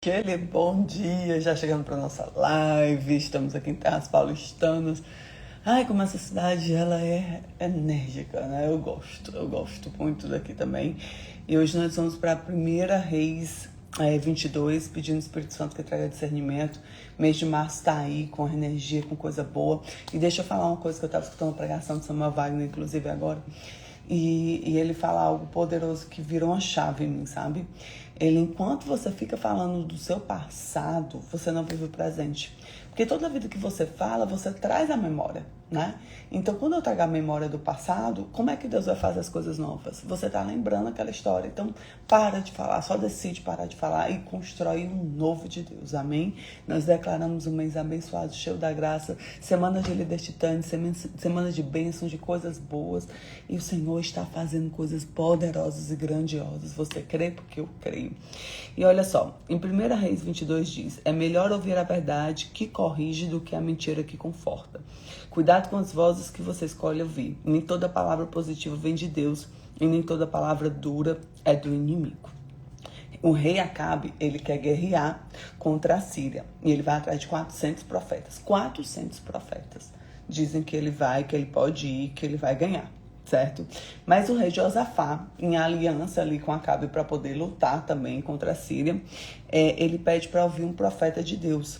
Aquele bom dia, já chegando para nossa live, estamos aqui em Terras Paulistanas. Ai, como essa cidade, ela é enérgica, né? Eu gosto muito daqui também. E hoje nós vamos para a primeira Reis 22, pedindo ao Espírito Santo que traga discernimento. Mês de março tá aí, com energia, com coisa boa. E deixa eu falar uma coisa que eu estava escutando a pregação de Samuel Wagner, inclusive agora. E ele fala algo poderoso que virou uma chave em mim, sabe? Enquanto você fica falando do seu passado, você não vive o presente. Porque toda vida que você fala, você traz a memória, né? Então, quando eu trago a memória do passado, como é que Deus vai fazer as coisas novas? Você tá lembrando aquela história. Então, para de falar, só decide parar de falar e constrói um novo de Deus, amém? Nós declaramos um mês abençoado, cheio da graça, semana de líder titânio, semana de bênçãos, de coisas boas. E o Senhor está fazendo coisas poderosas e grandiosas. Você crê? Porque eu creio. E olha só, em 1 Reis 22 diz: é melhor ouvir a verdade que corrige do que a mentira que conforta. Cuidado com as vozes que você escolhe ouvir. Nem toda palavra positiva vem de Deus e nem toda palavra dura é do inimigo. O rei Acabe, ele quer guerrear contra a Síria. E ele vai atrás de 400 profetas. 400 profetas. Dizem que ele vai, que ele pode ir, que ele vai ganhar. Certo? Mas o rei Josafá, em aliança ali com Acabe para poder lutar também contra a Síria, ele pede para ouvir um profeta de Deus.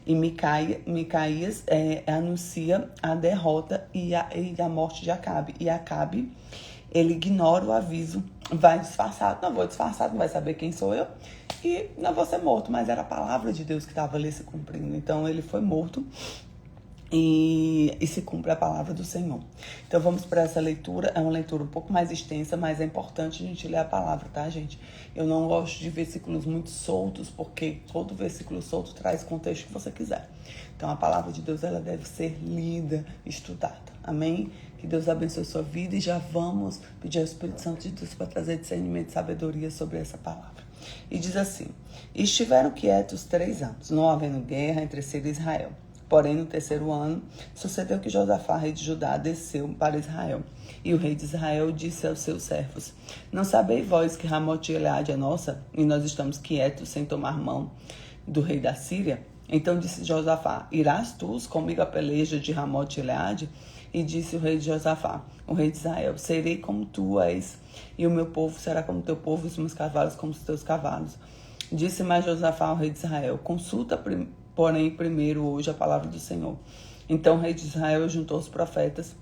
E Micaías anuncia a derrota e a morte de Acabe. E Acabe, ele ignora o aviso, vai disfarçado. Não vou disfarçado, não vai saber quem sou eu. E não vou ser morto, mas era a palavra de Deus que estava ali se cumprindo. Então ele foi morto. E se cumpre a palavra do Senhor. Então vamos para essa leitura. É uma leitura um pouco mais extensa, mas é importante a gente ler a palavra, tá, gente? Eu não gosto de versículos muito soltos, porque todo versículo solto traz o contexto que você quiser. Então a palavra de Deus, ela deve ser lida, estudada. Amém? Que Deus abençoe a sua vida e já vamos pedir ao Espírito Santo de Deus para trazer discernimento e sabedoria sobre essa palavra. E diz assim: e estiveram quietos 3 anos, não havendo guerra entre Síria e Israel. Porém, no 3º ano, sucedeu que Josafá, rei de Judá, desceu para Israel. E o rei de Israel disse aos seus servos: não sabeis vós que Ramote Gileade é nossa, e nós estamos quietos, sem tomar mão do rei da Síria? Então disse Josafá: irás tu comigo a peleja de Ramote Gileade? E disse o rei de Josafá, o rei de Israel: serei como tu és, e o meu povo será como teu povo, e os meus cavalos como os teus cavalos. Disse mais Josafá ao rei de Israel: consulta porém primeiro hoje a palavra do Senhor. Então o rei de Israel juntou os profetas,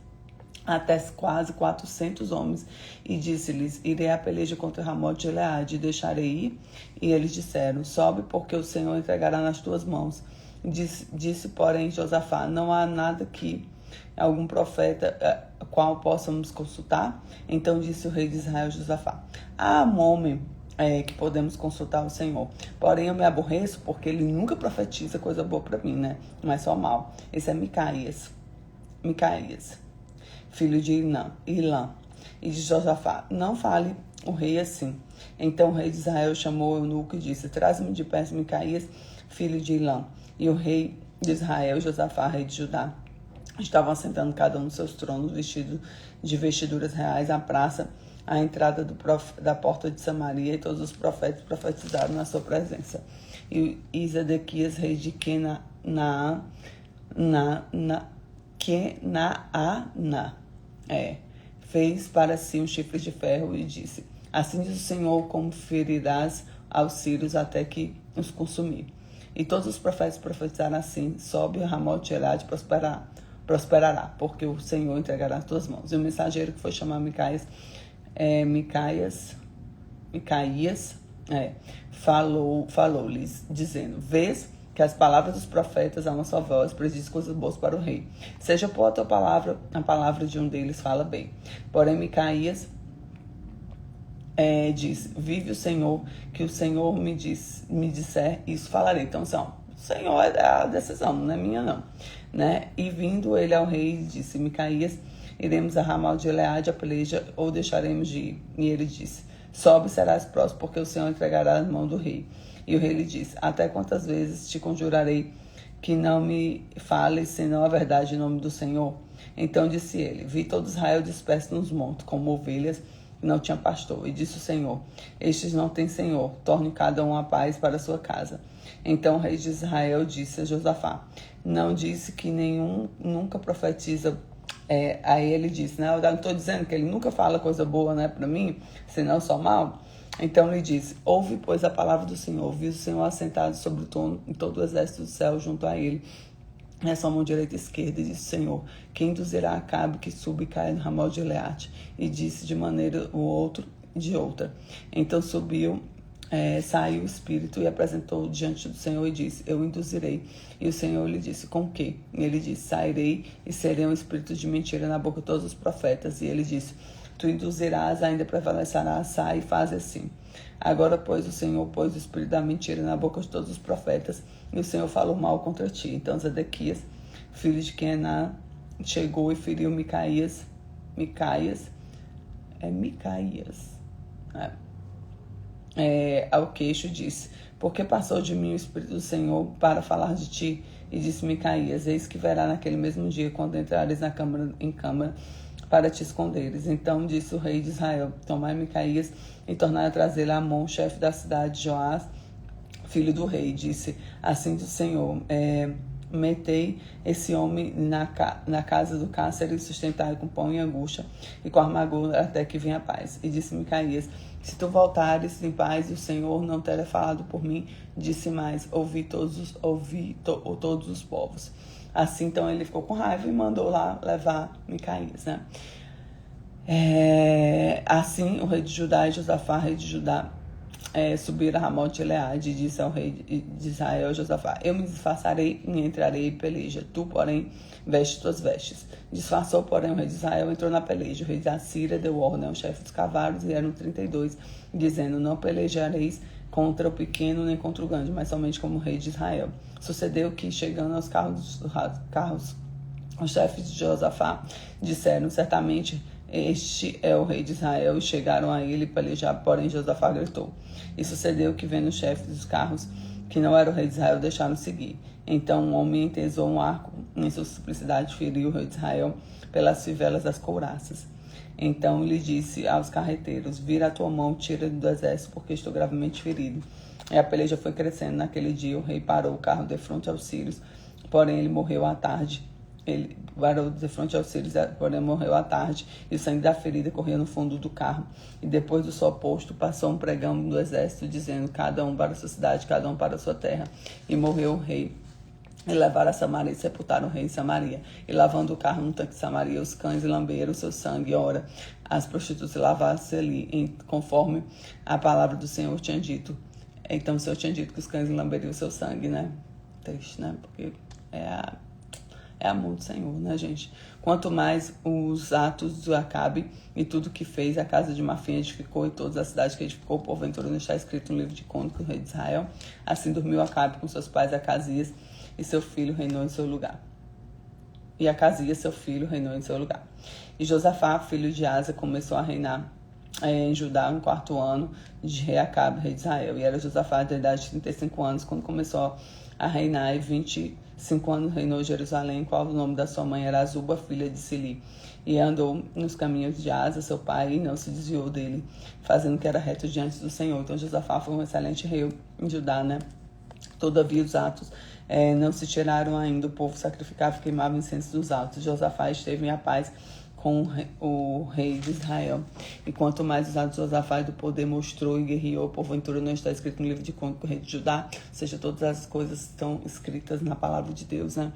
até quase 400 homens, e disse-lhes: irei à peleja contra Ramote de Gileade, e deixarei ir? E eles disseram: sobe, porque o Senhor entregará nas tuas mãos. Disse porém Josafá: não há nada que algum profeta qual possamos consultar? Então disse o rei de Israel Josafá: há um homem que podemos consultar o Senhor. Porém, eu me aborreço porque ele nunca profetiza coisa boa para mim, né? Não é só mal. Esse é Micaías, filho de Ilã. E de Josafá: não fale o rei assim. Então o rei de Israel chamou o eunuco e disse: traz-me de perto Micaías, filho de Ilã. E o rei de Israel, Josafá, rei de Judá, estavam assentando cada um nos seus tronos, vestidos de vestiduras reais, à praça, à entrada da porta de Samaria, e todos os profetas profetizaram na sua presença. E Zedequias, rei de Kenaana, fez para si um chifre de ferro e disse: assim diz o Senhor, como ferirás aos sírios até que os consumir. E todos os profetas profetizaram assim: sobe Ramote Gileade, prosperará, porque o Senhor entregará nas tuas mãos. E o mensageiro que foi chamar Micaías, falou-lhes, dizendo: vês que as palavras dos profetas a uma só voz predizem coisas boas para o rei. Seja por a tua palavra, a palavra de um deles fala bem. Porém Micaías diz: vive o Senhor, que o Senhor me disser, isso falarei. Então, o Senhor é a decisão, não é minha não, né? E vindo ele ao rei, disse: Micaías, iremos a Ramote de Gileade a peleja, ou deixaremos de ir? E ele disse: sobe, serás próximo, porque o Senhor entregará na mão do rei. E o rei lhe disse: até quantas vezes te conjurarei que não me fales senão a verdade em nome do Senhor? Então disse ele: vi todo Israel disperso nos montes, como ovelhas, não tinha pastor. E disse o Senhor: estes não têm senhor, torne cada um a paz para a sua casa. Então o rei de Israel disse a Josafá: não disse que nenhum nunca profetiza. Aí ele disse, né? Eu não estou dizendo que ele nunca fala coisa boa, né, para mim, senão só mal. Então ele disse: ouve, pois, a palavra do Senhor. Vi o Senhor assentado sobre o trono e todo o exército do céu junto a ele, na sua mão direita e esquerda. E disse o Senhor: quem induzirá Acabe que suba e caia no Ramal de Gileade? E disse de maneira o outro de outra. Então saiu o Espírito e apresentou diante do Senhor e disse: eu induzirei. E o Senhor lhe disse: com quê? E ele disse: sairei e serei um espírito de mentira na boca de todos os profetas. E ele disse: tu induzirás, ainda prevalecerá, sai e faz assim. Agora, pois, o Senhor pôs o espírito da mentira na boca de todos os profetas, e o Senhor falou mal contra ti. Então Zedequias, filho de Kená, chegou e feriu Micaías, ao queixo, disse: porque passou de mim o Espírito do Senhor para falar de ti? E disse Micaías: eis que verá naquele mesmo dia, quando entrares em câmara, para te esconderes. Então disse o rei de Israel: tomai Micaías e tornai a trazê-la a Amon, chefe da cidade, Joás, filho do rei. Disse: assim diz o Senhor: metei esse homem na casa do cárcere e sustentai com pão e angústia e com amargura até que venha a paz. E disse Micaías: se tu voltares em paz, o Senhor não terá falado por mim. Disse mais: ouvi todos os povos. Assim, então, ele ficou com raiva e mandou lá levar Micaías, né? Assim, o rei de Judá e Josafá, rei de Judá, subiram a Ramon de Gileade, e disse ao rei de Israel, Josafá: eu me disfarçarei e entrarei em peleja. Tu, porém, veste tuas vestes. Disfarçou, porém, o rei de Israel, entrou na peleja. O rei da Síria deu ordem ao chefe dos cavalos, e eram 32, dizendo: não pelejareis contra o pequeno nem contra o grande, mas somente como o rei de Israel. Sucedeu que, chegando aos carros, os chefes de Josafá disseram: certamente este é o rei de Israel. E chegaram a ele pelejar, porém Josafá gritou. E sucedeu que, vendo os chefes dos carros que não era o rei de Israel, deixaram seguir. Então um homem entesou um arco em sua simplicidade, feriu o rei de Israel pelas fivelas das couraças. Então lhe disse aos carreteiros: vira a tua mão, tira-me do exército, porque estou gravemente ferido. E a peleja foi crescendo. Naquele dia o rei parou o carro de frente aos sírios, porém ele morreu à tarde. Ele varou de frente aos sírios, porém morreu à tarde, e o sangue da ferida corria no fundo do carro. E depois do sol posto, passou um pregão do exército, dizendo: cada um para a sua cidade, cada um para a sua terra. E morreu o rei. E levaram a Samaria e sepultaram o rei em Samaria. E lavando o carro no tanque de Samaria, os cães lamberam o seu sangue. Ora, as prostitutas lavaram-se ali, conforme a palavra do Senhor tinha dito. Então o Senhor tinha dito que os cães lamberiam o seu sangue, né? Triste, né? Porque é amor do Senhor, né, gente? Quanto mais os atos do Acabe e tudo que fez, a casa de Mafim edificou e todas as cidades que edificou, porventura não está escrito no livro de Crônicas do rei de Israel. Assim dormiu Acabe com seus pais, Acasias, e seu filho reinou em seu lugar. E Acasias, seu filho, reinou em seu lugar. E Josafá, filho de Asa, começou a reinar em Judá no 4º ano de rei Acabe, rei de Israel. E era Josafá de idade de 35 anos quando começou a reinar, e 25 anos reinou em Jerusalém, qual o nome da sua mãe era Azuba, filha de Sili. E andou nos caminhos de Asa, seu pai, e não se desviou dele, fazendo o que era reto diante do Senhor. Então Josafá foi um excelente rei em Judá, né? Todavia os atos não se tiraram ainda. O povo sacrificava e queimava incenso dos altos. Josafá esteve em paz com o rei de Israel. E quanto mais os atos de Josafá do poder mostrou e guerreou, porventura não está escrito no livro de Crônicas do rei de Judá. Ou seja, todas as coisas estão escritas na palavra de Deus, né?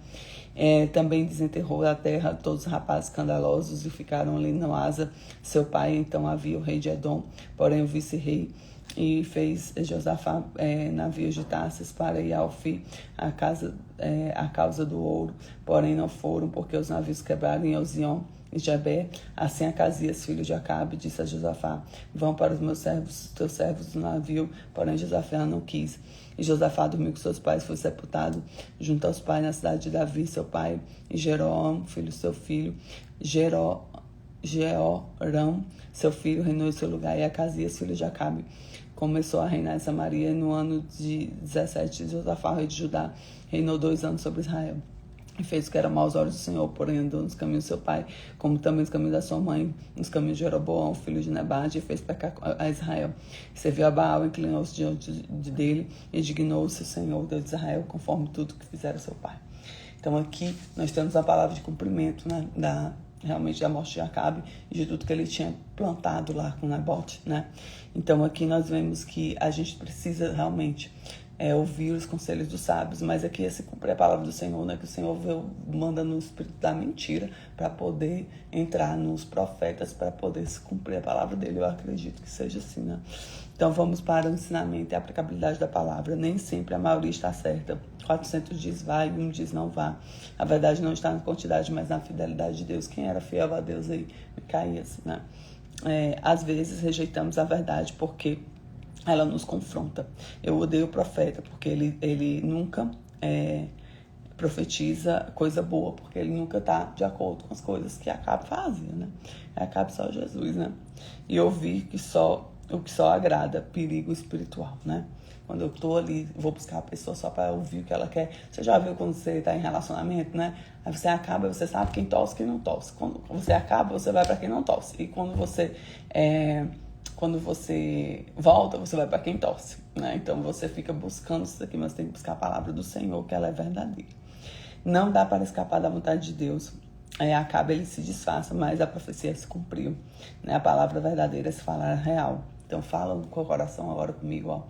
Também desenterrou da terra todos os rapazes escandalosos e ficaram ali no Asa, seu pai. Então havia o rei de Edom, porém o vice-rei, e fez Josafá navios de Tarsis para ir ao fim a causa do ouro, porém não foram, porque os navios quebraram em Ezion e Geber. Assim Acasias, filho de Acabe, disse a Josafá: vão para os meus servos, teus servos do navio. Porém Josafá não quis. E Josafá dormiu com seus pais, foi sepultado junto aos pais na cidade de Davi, seu pai, e Jeroão, filho seu filho, Jeorão, seu filho, reinou em seu lugar. E Acasias, filho de Acabe, começou a reinar em Samaria. No ano de 17 de Josafá, rei de Judá, reinou 2 anos sobre Israel. e fez o que era mau aos olhos do Senhor, porém andou nos caminhos do seu pai, como também nos caminhos da sua mãe, nos caminhos de Jeroboão, filho de Nebate, e fez pecar a Israel. Serviu a Baal, inclinou-se diante dele, e dignou-se o Senhor, Deus de Israel, conforme tudo que fizera seu pai. Então aqui nós temos a palavra de cumprimento, né, realmente da morte de Acabe e de tudo que ele tinha plantado lá com Nabote, né? Então aqui nós vemos que a gente precisa realmente ouvir os conselhos dos sábios, mas aqui é se cumprir a palavra do Senhor, né? Que o Senhor manda no espírito da mentira para poder entrar nos profetas, para poder se cumprir a palavra dele. Eu acredito que seja assim, né? Então vamos para o ensinamento e a aplicabilidade da palavra. Nem sempre a maioria está certa. 400 diz vai e um diz não vá. A verdade não está na quantidade, mas na fidelidade de Deus. Quem era fiel a Deus aí? Micaías, né? Às vezes rejeitamos a verdade porque ela nos confronta. Eu odeio o profeta porque ele nunca profetiza coisa boa, porque ele nunca está de acordo com as coisas que Acabe fazia, né? Acabe só Jesus, né? E ouvir o que só agrada, perigo espiritual, né? Quando eu tô ali, vou buscar a pessoa só para ouvir o que ela quer. Você já viu quando você está em relacionamento, né? Aí você acaba, você sabe quem tosse e quem não tosse. Quando você acaba, você vai para quem não tosse. E quando você volta, você vai para quem torce, né? Então você fica buscando isso aqui, mas tem que buscar a palavra do Senhor, que ela é verdadeira. Não dá para escapar da vontade de Deus. Acabe, ele se disfarça, mas a profecia se cumpriu, né? A palavra verdadeira se falar real. Então fala com o coração agora comigo, ó.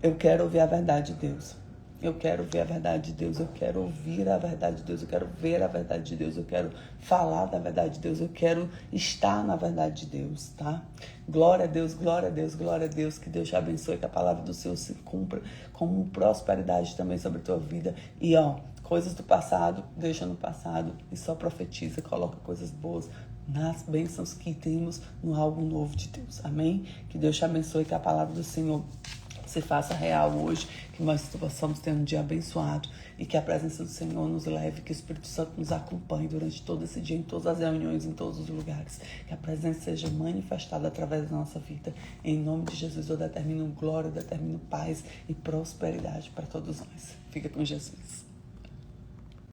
Eu quero ouvir a verdade de Deus. Eu quero ver a verdade de Deus, eu quero ouvir a verdade de Deus, eu quero ver a verdade de Deus, eu quero falar da verdade de Deus, eu quero estar na verdade de Deus, tá? Glória a Deus, glória a Deus, glória a Deus, que Deus te abençoe, que a palavra do Senhor se cumpra como prosperidade também sobre a tua vida. E coisas do passado, deixa no passado e só profetiza, coloca coisas boas nas bênçãos que temos no algo novo de Deus, amém? Que Deus te abençoe, que a palavra do Senhor se faça real hoje, que nós possamos ter um dia abençoado e que a presença do Senhor nos leve, que o Espírito Santo nos acompanhe durante todo esse dia, em todas as reuniões, em todos os lugares, que a presença seja manifestada através da nossa vida. Em nome de Jesus, eu determino glória, eu determino paz e prosperidade para todos nós. Fica com Jesus.